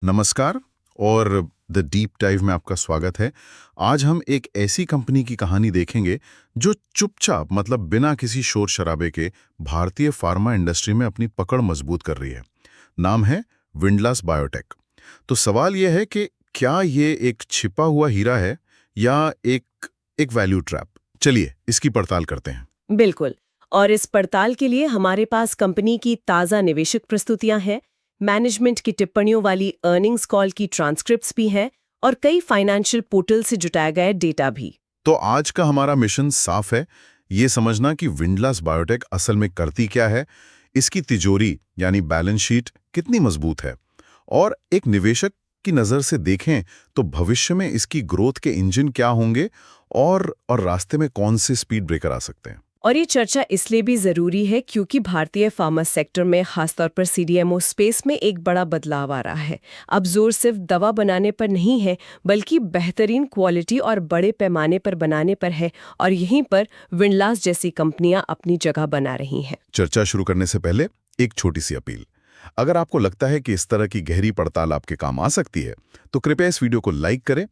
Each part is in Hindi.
नमस्कार और द डीप डाइव में आपका स्वागत है। आज हम एक ऐसी कंपनी की कहानी देखेंगे जो चुपचाप मतलब बिना किसी शोर शराबे के भारतीय फार्मा इंडस्ट्री में अपनी पकड़ मजबूत कर रही है। नाम है विंडलास बायोटेक। तो सवाल यह है कि क्या ये एक छिपा हुआ हीरा है या एक वैल्यू ट्रैप। चलिए इसकी पड़ताल करते हैं। बिल्कुल। और इस पड़ताल के लिए हमारे पास कंपनी की ताज़ा निवेशक प्रस्तुतियां हैं, मैनेजमेंट की टिप्पणियों वाली अर्निंग्स कॉल की ट्रांसक्रिप्ट्स भी हैं और कई फाइनेंशियल पोर्टल से जुटाया गया डेटा भी। तो आज का हमारा मिशन साफ है, ये समझना कि विंडलास बायोटेक असल में करती क्या है, इसकी तिजोरी यानी बैलेंस शीट कितनी मजबूत है, और एक निवेशक की नज़र से देखें तो भविष्य में इसकी ग्रोथ के इंजन क्या होंगे और रास्ते में कौन से स्पीड ब्रेकर आ सकते हैं। और ये चर्चा इसलिए भी ज़रूरी है क्योंकि भारतीय फार्मा सेक्टर में खासतौर पर सीडीएमओ स्पेस में एक बड़ा बदलाव आ रहा है। अब जोर सिर्फ दवा बनाने पर नहीं है, बल्कि बेहतरीन क्वालिटी और बड़े पैमाने पर बनाने पर है, और यहीं पर विंडलास जैसी कंपनियां अपनी जगह बना रही हैं। चर्चा शुरू करने से पहले एक छोटी सी अपील। अगर आपको लगता है कि इस तरह की गहरी पड़ताल आपके काम आ सकती है, तो कृपया इस वीडियो को लाइक करें,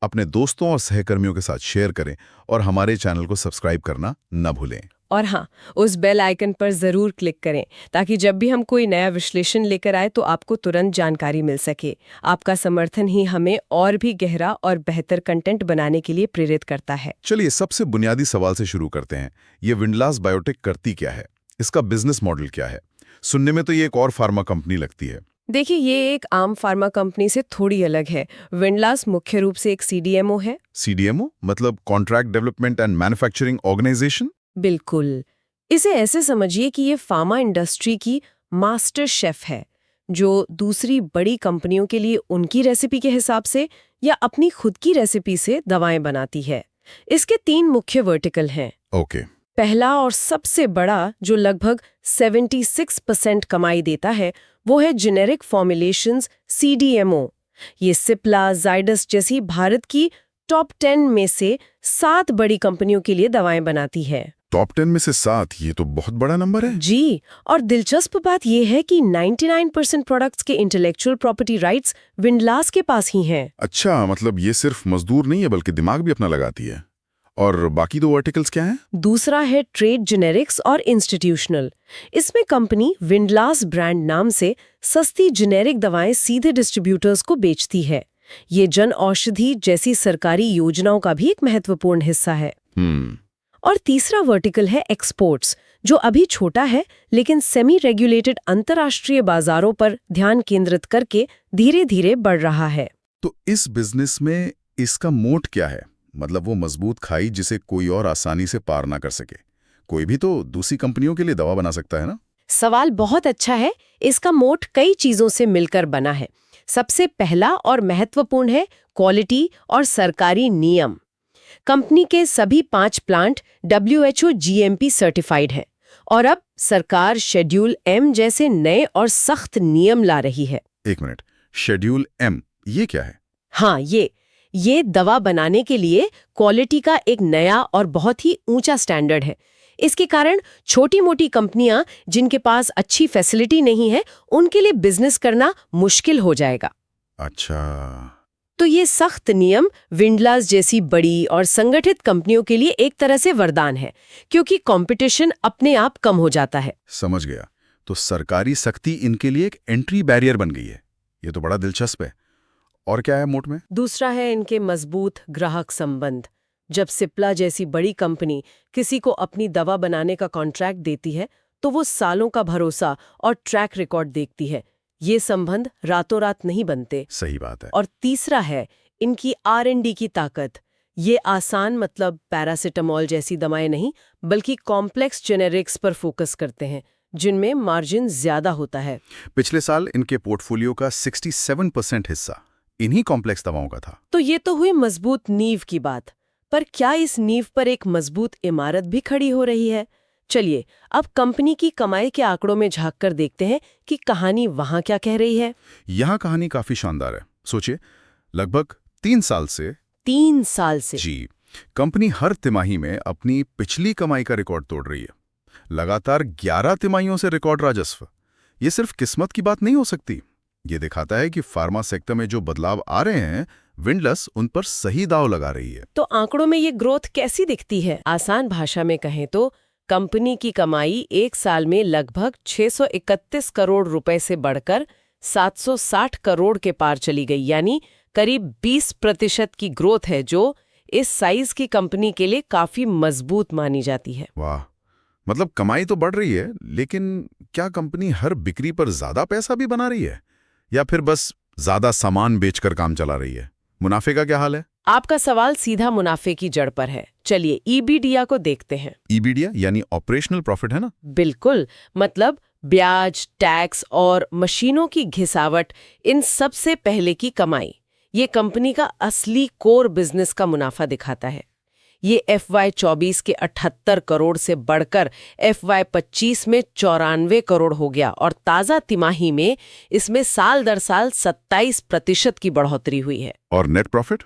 अपने दोस्तों और सहकर्मियों के साथ शेयर करें और हमारे चैनल को सब्सक्राइब करना न भूलें। और हाँ, उस बेल आइकन पर ज़रूर क्लिक करें ताकि जब भी हम कोई नया विश्लेषण लेकर आए तो आपको तुरंत जानकारी मिल सके। आपका समर्थन ही हमें और भी गहरा और बेहतर कंटेंट बनाने के लिए प्रेरित करता है। चलिए सबसे बुनियादी सवाल से शुरू करते हैं। ये विंडलास बायोटेक करती क्या है? इसका बिजनेस मॉडल क्या है? सुनने में तो ये एक और फार्मा कंपनी लगती है। देखिए, ये एक आम फार्मा कंपनी से थोड़ी अलग है। विंडलास मुख्य रूप से एक सीडीएमओ है। सीडीएमओ मतलब contract development and manufacturing organisation. बिल्कुल। इसे ऐसे समझिए कि ये फार्मा इंडस्ट्री की मास्टर शेफ है, जो दूसरी बड़ी कंपनियों के लिए उनकी रेसिपी के हिसाब से या अपनी खुद की रेसिपी से दवाएं बनाती है। इसके 3 मुख्य वर्टिकल हैं। ओके। पहला और सबसे बड़ा, जो लगभग 76% कमाई देता है, वो है जेनेरिक फॉर्मुलेशंस सीडीएमओ। ये सिप्ला, जाइडस जैसी भारत की टॉप 10 में से 7 बड़ी कंपनियों के लिए दवाएं बनाती है। टॉप 10 में से 7, ये तो बहुत बड़ा नंबर है। जी, और दिलचस्प बात यह है कि 99% प्रोडक्ट्स के इंटेलेक्चुअल प्रॉपर्टी राइट्स विंडलास के पास ही हैं। अच्छा, मतलब ये सिर्फ मजदूर नहीं है बल्कि दिमाग भी अपना लगाती है। और बाकी 2 वर्टिकल्स क्या हैं? दूसरा है ट्रेड जेनेरिक्स और इंस्टीट्यूशनल। इसमें कंपनी विंडलास ब्रांड नाम से सस्ती जेनेरिक दवाएं सीधे डिस्ट्रीब्यूटर्स को बेचती है। ये जन औषधि जैसी सरकारी योजनाओं का भी एक महत्वपूर्ण हिस्सा है। और तीसरा वर्टिकल है एक्सपोर्ट्स, जो अभी छोटा है लेकिन सेमी रेगुलेटेड अंतर्राष्ट्रीय बाजारों पर ध्यान केंद्रित करके धीरे धीरे बढ़ रहा है। तो इस बिजनेस में इसका मोट क्या है? मतलब वो मजबूत खाई जिसे कोई और आसानी से पार ना कर सके। कोई भी तो दूसरी कंपनियों के लिए दवा बना सकता है ना? सवाल बहुत अच्छा है। इसका मोट कई चीजों से मिलकर बना है। सबसे पहला और महत्वपूर्ण है क्वालिटी और सरकारी नियम। कंपनी के सभी 5 प्लांट WHO GMP सर्टिफाइड हैं, और अब सरकार शेड्यूल M जैसे नए और सख्त नियम ला रही है। एक मिनट, शेड्यूल M ये क्या है? हाँ, ये दवा बनाने के लिए क्वालिटी का एक नया और बहुत ही ऊंचा स्टैंडर्ड है। इसके कारण छोटी-मोटी कंपनियां जिनके पास अच्छी फैसिलिटी नहीं है, उनके लिए बिजनेस करना मुश्किल हो जाएगा। अच्छा। तो ये सख्त नियम विंडलास जैसी बड़ी और संगठित कंपनियों के लिए एक तरह से वरदान है, क्योंकि कंपटीशन अपने आप कम हो जाता है। समझ गया। तो सरकारी सख्ती इनके लिए एक एंट्री बैरियर बन गई है। ये तो बड़ा दिलचस्प है। और क्या है मोट में? दूसरा है इनके मजबूत ग्राहक संबंध। जब सिप्ला जैसी बड़ी कंपनी किसी को अपनी दवा बनाने का कॉन्ट्रैक्ट देती है, तो वो सालों का भरोसा और ट्रैक रिकॉर्ड देखती है। ये संबंध रातों रात नहीं बनते। सही बात है। और तीसरा है इनकी R&D की ताकत। ये आसान मतलब पैरासिटामोल जैसी दवाएं नहीं, बल्कि कॉम्प्लेक्स जेनेरिक्स पर फोकस करते हैं, जिनमें मार्जिन ज्यादा होता है। पिछले साल इनके पोर्टफोलियो का 67% हिस्सा इन्हीं कॉम्प्लेक्स दवाओं का था। तो ये तो हुई मजबूत नींव की बात, पर क्या इस नींव पर एक मजबूत इमारत भी खड़ी हो रही है? चलिए अब कंपनी की कमाई के आंकड़ों में झांक कर देखते हैं कि कहानी वहां क्या कह रही है। यहाँ कहानी काफी शानदार है। सोचिए, लगभग 3 साल से जी, कंपनी हर तिमाही में अपनी पिछली कमाई का रिकॉर्ड तोड़ रही है। लगातार 11 तिमाहियों से रिकॉर्ड राजस्व। ये सिर्फ किस्मत की बात नहीं हो सकती, ये दिखाता है कि फार्मा सेक्टर में जो बदलाव आ रहे हैं, विंडलस उन पर सही दांव लगा रही है। तो आंकड़ों में ये ग्रोथ कैसी दिखती है? आसान भाषा में कहें तो कंपनी की कमाई एक साल में लगभग 631 करोड़ रुपए से बढ़कर 760 करोड़ के पार चली गई, यानी करीब 20% की ग्रोथ है, जो इस साइज की कंपनी के लिए काफी मजबूत मानी जाती है। वाह, मतलब कमाई तो बढ़ रही है, लेकिन क्या कंपनी हर बिक्री पर ज्यादा पैसा भी बना रही है, या फिर बस ज्यादा सामान बेचकर काम चला रही है? मुनाफे का क्या हाल है? आपका सवाल सीधा मुनाफे की जड़ पर है। चलिए ईबीडीआ को देखते हैं। ईबीडीआ यानी ऑपरेशनल प्रॉफिट है ना? बिल्कुल, मतलब ब्याज, टैक्स और मशीनों की घिसावट, इन सब से पहले की कमाई, ये कंपनी का असली कोर बिजनेस का मुनाफा दिखाता है। ये FY24 के 78 करोड़ से बढ़कर FY25 में 94 करोड़ हो गया और ताज़ा तिमाही में इसमें साल दर साल 27% की बढ़ोतरी हुई है। और नेट प्रॉफिट,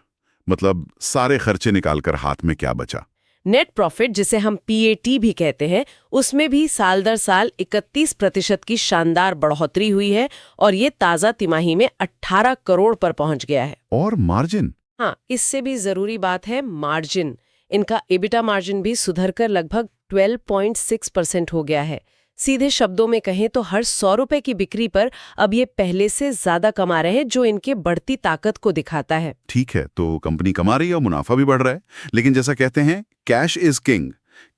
मतलब सारे खर्चे निकालकर हाथ में क्या बचा? नेट प्रॉफिट, जिसे हम PAT भी कहते हैं, उसमें भी साल दर साल 31% की शानदार बढ़ोतरी हुई है और ये ताज़ा तिमाही में 18 करोड़ पर पहुंच गया है। और मार्जिन? हाँ, इससे भी जरूरी बात है मार्जिन। इनका EBITDA मार्जिन भी सुधरकर लगभग 12.6% हो गया है। सीधे शब्दों में कहें तो हर 100 रुपए की बिक्री पर अब ये पहले से ज्यादा कमा रहे हैं, जो इनके बढ़ती ताकत को दिखाता है। ठीक है, तो कंपनी कमा रही है और मुनाफा भी बढ़ रहा है, लेकिन जैसा कहते हैं कैश इज किंग।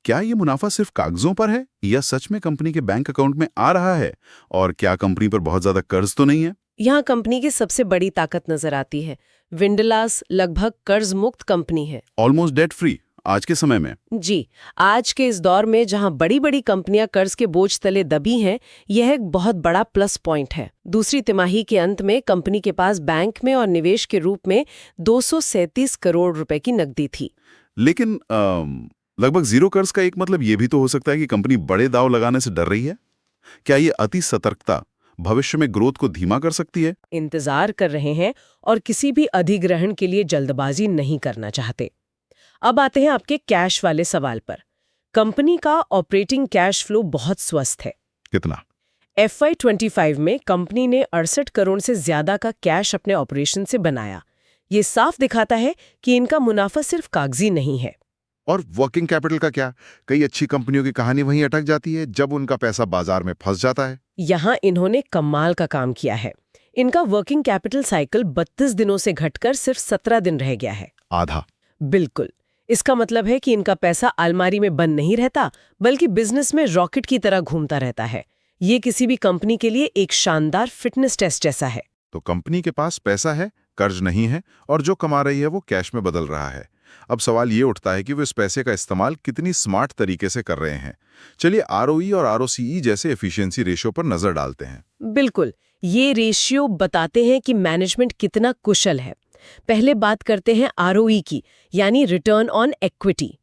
क्या ये मुनाफा सिर्फ कागजों पर है या सच में कंपनी के बैंक अकाउंट में आ रहा है? और क्या कंपनी पर बहुत ज्यादा कर्ज तो नहीं है? यहाँ कंपनी की सबसे बड़ी ताकत नजर आती है। विंडलास लगभग कर्ज मुक्त कंपनी है, ऑलमोस्ट डेट फ्री आज के समय में। जी। आज के इस दौर में जहां बड़ी बड़ी कंपनियां कर्ज के बोझ तले दबी हैं, यह एक बहुत बड़ा प्लस पॉइंट है। दूसरी तिमाही के अंत में कंपनी के पास बैंक में और निवेश के रूप में 237 करोड़ रुपए की नकदी थी। लेकिन लगभग जीरो कर्ज का एक मतलब ये भी तो हो सकता है कि कंपनी बड़े दाव लगाने से डर रही है। क्या ये अति सतर्कता भविष्य में ग्रोथ को धीमा कर सकती है? इंतजार कर रहे हैं और किसी भी अधिग्रहण के लिए जल्दबाजी नहीं करना चाहते। अब आते हैं आपके कैश वाले सवाल पर। कंपनी का ऑपरेटिंग कैश फ्लो बहुत स्वस्थ है। कितना? FY25 में कंपनी ने 68 करोड़ से ज्यादा का कैश अपने ऑपरेशन से बनाया। ये साफ दिखाता है कि इनका मुनाफा सिर्फ कागजी नहीं है। और वर्किंग कैपिटल का क्या? कई अच्छी कंपनियों की कहानी वहीं अटक जाती है जब उनका पैसा बाजार में फंस जाता है। यहाँ इन्होंने कमाल का काम किया है। इनका वर्किंग कैपिटल साइकिल 32 दिनों से घटकर सिर्फ 17 दिन रह गया है। आधा। बिल्कुल। इसका मतलब है कि इनका पैसा अलमारी में बंद नहीं रहता, बल्कि बिजनेस में रॉकेट की तरह घूमता रहता है। ये किसी भी कंपनी के लिए एक शानदार फिटनेस टेस्ट जैसा है। तो कंपनी के पास पैसा है, कर्ज नहीं है, और जो कमा रही है वो कैश में बदल रहा है। अब सवाल ये उठता है कि वो इस पैसे का इस्तेमाल कितनी स्मार्ट तरीके से कर रहे हैं। चलिए ROE और ROCE जैसे एफिशिएंसी रेशियो पर नजर डालते हैं। बिल्कुल, ये रेशियो बताते हैं कि मैनेजमेंट कितना कुशल है। पहले बात करते हैं ROE की, यानी रिटर्न ऑन इक्विटी।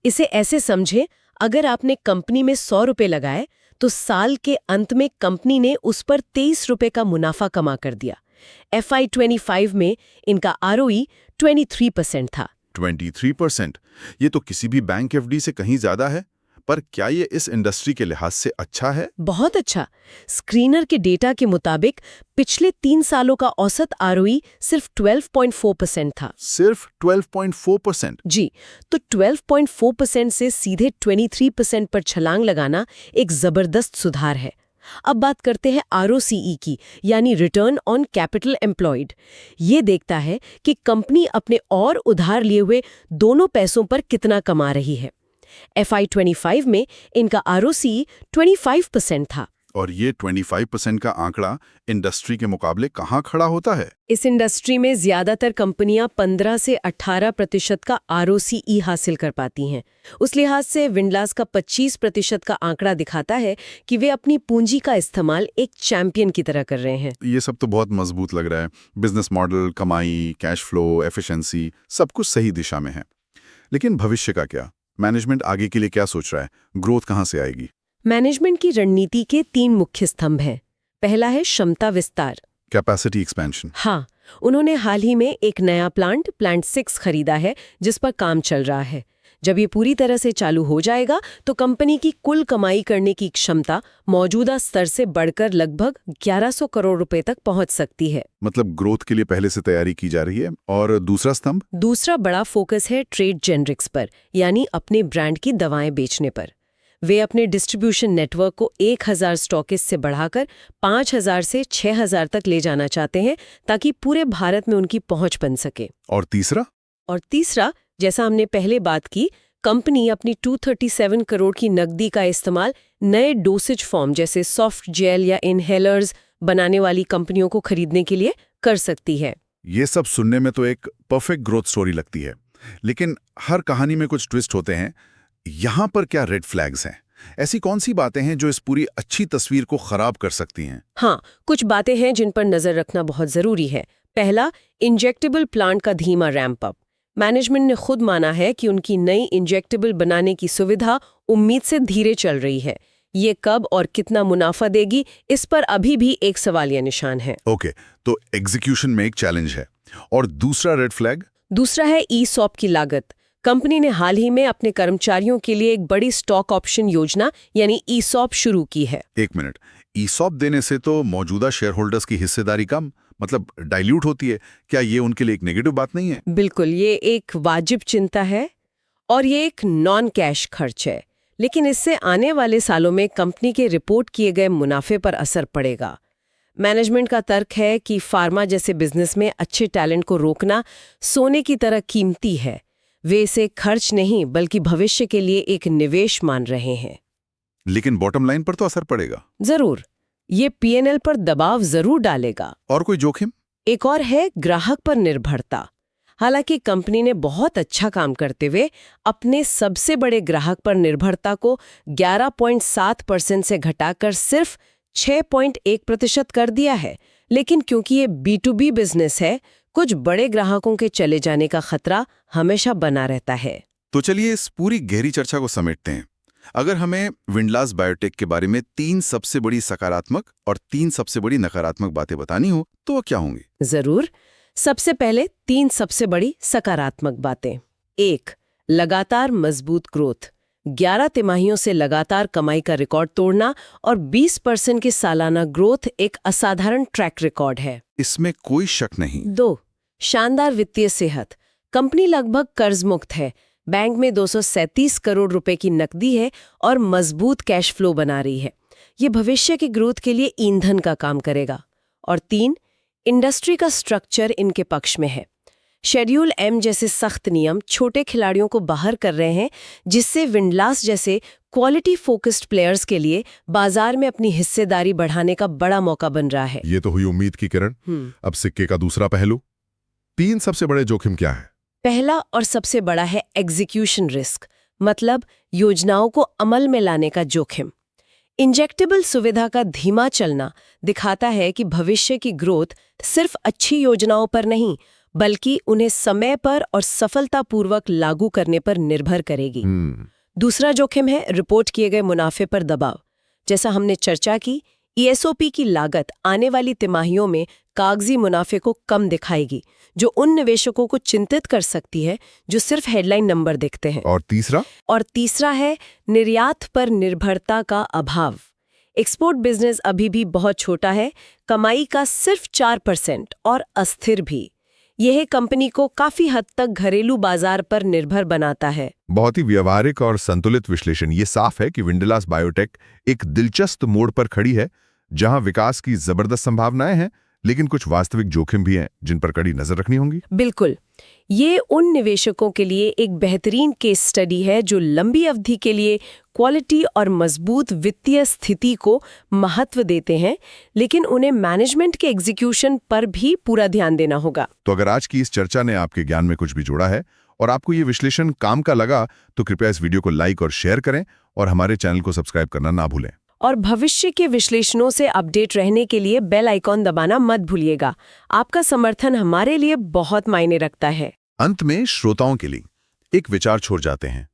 इसे ऐसे समझे, अगर आपने कंपनी में 100 रुपए लगाए तो साल के अंत में कंपनी ने उस पर 23 रुपए का मुनाफा कमा कर दिया। FY25 में इनका ROE 23% था। 23%? ये तो किसी भी बैंक FD से कहीं ज्यादा है। पर क्या ये इस इंडस्ट्री के लिहाज से अच्छा है? बहुत अच्छा। स्क्रीनर के डेटा के मुताबिक पिछले 3 सालों का औसत ROE सिर्फ 12.4% था। सिर्फ 12.4%? जी, तो 12.4% से सीधे 23% पर छलांग लगाना एक जबरदस्त सुधार है। अब बात करते हैं ROCE की, यानी रिटर्न ऑन कैपिटल एम्प्लॉयड। ये देखता है कि कंपनी अपने और उधार लिए हुए दोनों पैसों पर कितना कमा रही है। FY25 में इनका ROCE 25% था। और ये 25% का आंकड़ा इंडस्ट्री के मुकाबले कहाँ खड़ा होता है? इस इंडस्ट्री में ज्यादातर कंपनियां 15 से 18% का ROCE हासिल कर पाती हैं। उस लिहाज से विंडलास का 25% का आंकड़ा दिखाता है कि वे अपनी पूंजी का इस्तेमाल एक चैंपियन की तरह कर रहे हैं। ये सब तो बहुत मजबूत लग रहा है। बिजनेस मॉडल, कमाई, कैश फ्लो, एफिशिएंसी, सब कुछ सही दिशा में है। लेकिन भविष्य का क्या? मैनेजमेंट आगे के लिए क्या सोच रहा है? ग्रोथ कहाँ से आएगी? मैनेजमेंट की रणनीति के 3 मुख्य स्तंभ हैं। पहला है क्षमता विस्तार, कैपेसिटी एक्सपेंशन। हाँ, उन्होंने हाल ही में एक नया प्लांट 6 खरीदा है, जिस पर काम चल रहा है। जब ये पूरी तरह से चालू हो जाएगा तो कंपनी की कुल कमाई करने की क्षमता मौजूदा स्तर से बढ़कर लगभग 1100 करोड़ रुपए तक पहुंच सकती है। मतलब ग्रोथ के लिए पहले से तैयारी की जा रही है। और दूसरा स्तंभ? दूसरा बड़ा फोकस है ट्रेड जेनरिक्स पर, यानी अपने ब्रांड की दवाएं बेचने पर। वे अपने डिस्ट्रीब्यूशन नेटवर्क को 1000 स्टॉकिस्ट से बढ़ाकर 5000 से 6000 तक ले जाना चाहते हैं, ताकि पूरे भारत में उनकी पहुंच बन सके। और तीसरा? और तीसरा, जैसा हमने पहले बात की, कंपनी अपनी 237 करोड़ की नकदी का इस्तेमाल नए डोसेज फॉर्म जैसे सॉफ्ट जेल या इनहेलर्स बनाने वाली कंपनियों को खरीदने के लिए कर सकती है। ये सब सुनने में तो एक परफेक्ट ग्रोथ स्टोरी लगती है, लेकिन हर कहानी में कुछ ट्विस्ट होते हैं। यहाँ पर क्या रेड फ्लैग्स हैं? ऐसी कौन सी बातें हैं जो इस पूरी अच्छी तस्वीर को खराब कर सकती हैं? हाँ, कुछ बातें हैं जिन पर नजर रखना बहुत जरूरी है। पहला, इंजेक्टेबल प्लांट का धीमा रैंप अप। मैनेजमेंट ने खुद माना है कि उनकी नई इंजेक्टेबल बनाने की सुविधा उम्मीद से धीरे चल रही है। ये कब और कितना मुनाफा देगी, इस पर अभी भी एक सवालिया निशान है। ओके, तो एग्जीक्यूशन में एक चैलेंज है। और दूसरा रेड फ्लैग? दूसरा है ईसॉप की लागत। कंपनी ने हाल ही में अपने कर्मचारियों के लिए एक बड़ी स्टॉक ऑप्शन योजना यानी ईसॉप शुरू की है। एक मिनट, ईसॉप देने से तो मौजूदा शेयर होल्डर्स की हिस्सेदारी कम, मतलब डाइल्यूट होती है। क्या ये उनके लिए एक नेगेटिव बात नहीं है? बिल्कुल, ये एक वाजिब चिंता है और ये एक नॉन कैश खर्च है, लेकिन इससे आने वाले सालों में कंपनी के रिपोर्ट किए गए मुनाफे पर असर पड़ेगा। मैनेजमेंट का तर्क है कि फार्मा जैसे बिजनेस में अच्छे टैलेंट को रोकना सोने की तरह कीमती है। वे इसे खर्च नहीं बल्कि भविष्य के लिए एक निवेश मान रहे हैं। लेकिन बॉटम लाइन पर तो असर पड़ेगा। जरूर, ये पीएनएल पर दबाव जरूर डालेगा। और कोई जोखिम? एक और है ग्राहक पर निर्भरता। हालांकि कंपनी ने बहुत अच्छा काम करते हुए अपने सबसे बड़े ग्राहक पर निर्भरता को 11.7% से घटाकर सिर्फ 6.1% कर दिया है, लेकिन क्योंकि ये B2B बिजनेस है, कुछ बड़े ग्राहकों के चले जाने का खतरा हमेशा बना रहता है। तो चलिए इस पूरी गहरी चर्चा को समेटते हैं। अगर हमें विंडलास बायोटेक के बारे में 3 सबसे बड़ी सकारात्मक और 3 सबसे बड़ी नकारात्मक बातें बतानी हो तो वो क्या होंगी? जरूर। सबसे पहले 3 सबसे बड़ी सकारात्मक बातें। 1, लगातार मजबूत ग्रोथ। 11 तिमाहियों से लगातार कमाई का रिकॉर्ड तोड़ना और 20% की सालाना ग्रोथ एक असाधारण ट्रैक रिकॉर्ड है। इसमें कोई शक नहीं। 2, शानदार वित्तीय सेहत। कंपनी लगभग कर्ज मुक्त है, बैंक में 237 करोड़ रुपए की नकदी है और मजबूत कैश फ्लो बना रही है। ये भविष्य की ग्रोथ के लिए ईंधन का काम करेगा। और 3, इंडस्ट्री का स्ट्रक्चर इनके पक्ष में है। शेड्यूल एम जैसे सख्त नियम छोटे खिलाड़ियों को बाहर कर रहे हैं, जिससे विंडलास जैसे क्वालिटी फोकस्ड प्लेयर्स के लिए बाजार में अपनी हिस्सेदारी बढ़ाने का बड़ा मौका बन रहा है। ये तो हुई उम्मीद की किरण। अब सिक्के का दूसरा पहलू। 3 सबसे बड़े जोखिम क्या है? पहला और सबसे बड़ा है एग्जीक्यूशन रिस्क, मतलब योजनाओं को अमल में लाने का जोखिम। इंजेक्टेबल सुविधा का धीमा चलना दिखाता है कि भविष्य की ग्रोथ सिर्फ अच्छी योजनाओं पर नहीं, बल्कि उन्हें समय पर और सफलतापूर्वक लागू करने पर निर्भर करेगी। दूसरा जोखिम है रिपोर्ट किए गए मुनाफे पर दबाव। जैसा हमने चर्चा की, ईएसओपी की लागत आने वाली तिमाहियों में कागजी मुनाफे को कम दिखाएगी, जो उन निवेशकों को चिंतित कर सकती है जो सिर्फ हेडलाइन नंबर देखते हैं। और तीसरा है निर्यात पर निर्भरता का अभाव। एक्सपोर्ट बिजनेस अभी भी बहुत छोटा है, कमाई का सिर्फ 4% और अस्थिर भी। यह कंपनी को काफी हद तक घरेलू बाजार पर निर्भर बनाता है। बहुत ही व्यवहारिक और संतुलित विश्लेषण। ये साफ है कि विंडलास बायोटेक एक दिलचस्प मोड़ पर खड़ी है, जहां विकास की जबरदस्त संभावनाएं हैं, लेकिन कुछ वास्तविक जोखिम भी हैं जिन पर कड़ी नजर रखनी होगी। बिल्कुल, ये उन निवेशकों के लिए एक बेहतरीन केस स्टडी है जो लंबी अवधि के लिए क्वालिटी और मजबूत वित्तीय स्थिति को महत्व देते हैं, लेकिन उन्हें मैनेजमेंट के एग्जीक्यूशन पर भी पूरा ध्यान देना होगा। तो अगर आज की इस चर्चा ने आपके ज्ञान में कुछ भी जोड़ा है और आपको ये विश्लेषण काम का लगा, तो कृपया इस वीडियो को लाइक और शेयर करें और हमारे चैनल को सब्सक्राइब करना ना भूलें। और भविष्य के विश्लेषणों से अपडेट रहने के लिए बेल आइकॉन दबाना मत भूलिएगा। आपका समर्थन हमारे लिए बहुत मायने रखता है। अंत में श्रोताओं के लिए एक विचार छोड़ जाते हैं।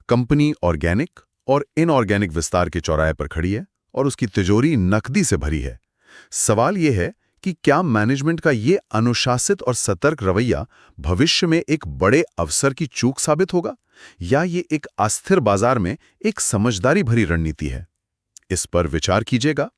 कंपनी ऑर्गेनिक और इनऑर्गेनिक विस्तार के चौराहे पर खड़ी है और उसकी तिजोरी नकदी से भरी है। सवाल यह है कि क्या मैनेजमेंट का ये अनुशासित और सतर्क रवैया भविष्य में एक बड़े अवसर की चूक साबित होगा, या ये एक अस्थिर बाजार में एक समझदारी भरी रणनीति है? इस पर विचार कीजिएगा।